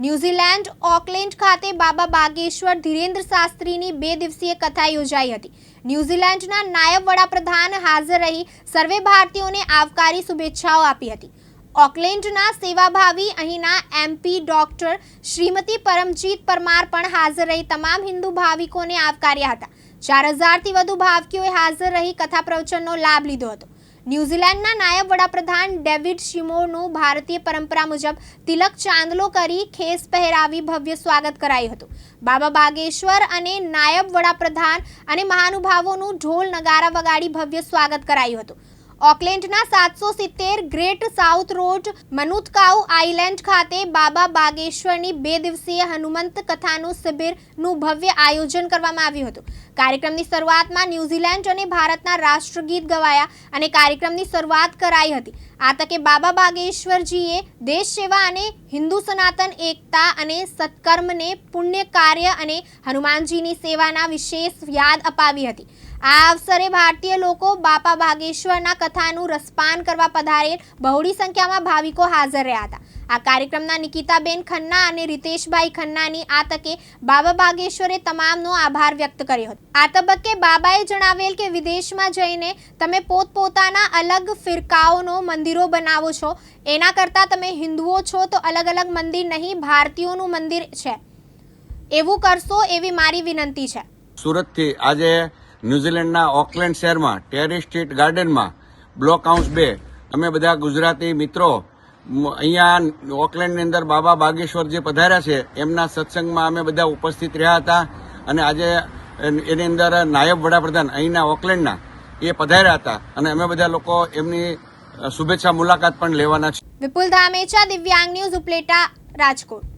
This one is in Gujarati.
ન્યુઝીલેન્ડ ઓકલેન્ડ ખાતે બાબા બાગેશ્વર ધીરેન્દ્ર શાસ્ત્રીની 2 દિવસીય કથા યોજાઈ હતી। ન્યુઝીલેન્ડના નાયબ વડાપ્રધાન હાજર રહી સર્વે ભારતીયોને આવકારી શુભેચ્છાઓ આપી હતી। ઓકલેન્ડના સેવાભાવી અહીંના MP ડોક્ટર શ્રીમતી પરમજીત પરમાર પણ હાજર રહી તમામ હિન્દુ ભાવિકોને આવકાર્યા હતા। 4000થી વધુ ભાવિકોએ હાજર રહી કથા પ્રવચનનો લાભ લીધો હતો। ન્યુઝીલેન્ડના નાયબ વડાપ્રધાન ડેવિડ શિમોરનું ભારતીય પરંપરા મુજબ તિલક ચાંદલો કરી ખેસ પહેરાવી ભવ્ય સ્વાગત કરાયું હતું। બાબા બાગેશ્વર અને નાયબ વડાપ્રધાન અને મહાનુભાવોનું ઢોલ નગારા વગાડી ભવ્ય સ્વાગત કરાયું હતું। ઓકલેન્ડના 770 ગ્રેટ સાઉથ રોડ મનુતકાઉ આઇલેન્ડ ખાતે બાબા બાગેશ્વરની 2 દિવસીય હનુમંત કથાનું શિબિરનું ભવ્ય આયોજન કરવામાં આવ્યું હતું। કાર્યક્રમની શરૂઆતમાં ન્યુઝીલેન્ડ અને ભારતના રાષ્ટ્રગીત ગવાયા અને કાર્યક્રમની શરૂઆત કરાઈ હતી। આ તકે બાબા બાગેશ્વરજીએ દેશ સેવા અને હિન્દુ સનાતન એકતા અને સત્કર્મને પુણ્ય કાર્ય અને હનુમાનજીની સેવાના વિશેષ યાદ અપાવી હતી। આ અવસરે ભારતીય લોકો બાપા બાગેશ્વરના કથાનું રસપાન કરવા પધારેલ બહોળી સંખ્યામાં ભાવિકો હાજર રહ્યા હતા। આ કાર્યક્રમના નિકિતાબેન ખન્ના અને રીતેશભાઈ ખન્નાની આ તકે બાબા બાગેશ્વરે તમામનો આભાર વ્યક્ત કર્યો હતો। આ તબક્કે બાબાએ જણાવેલ કે વિદેશમાં જઈને તમે પોતપોતાના અલગ ફિરકાઓનો મંદિરો બનાવો છો, એના કરતાં તમે હિન્દુઓ છો તો અલગ અલગ મંદિર નહીં, ભારતીયોનું મંદિર છે, એવું કરશો એવી મારી વિનંતી છે। સુરતથી આજે ન્યુઝીલેન્ડના ઓકલેન્ડ શહેરમાં ટેરી સ્ટ્રીટ ગાર્ડનમાં બ્લોક હાઉસ 2 અમે બધા ગુજરાતી મિત્રો અહીંયા ઓકલેન્ડની અંદર બાબા બાગેશ્વર જે પધાર્યા છે એમના સત્સંગમાં અમે બધા ઉપસ્થિત રહ્યા હતા અને આજે એની અંદર નાયબ વડાપ્રધાન અહીંના ઓકલેન્ડના એ પધાર્યા હતા અને અમે બધા લોકો એમની શુભેચ્છા મુલાકાત પણ લેવાના છે। વિપુલ ધામેચા, દિવ્યાંગ ન્યૂઝ, ઉપલેટા, રાજકોટ।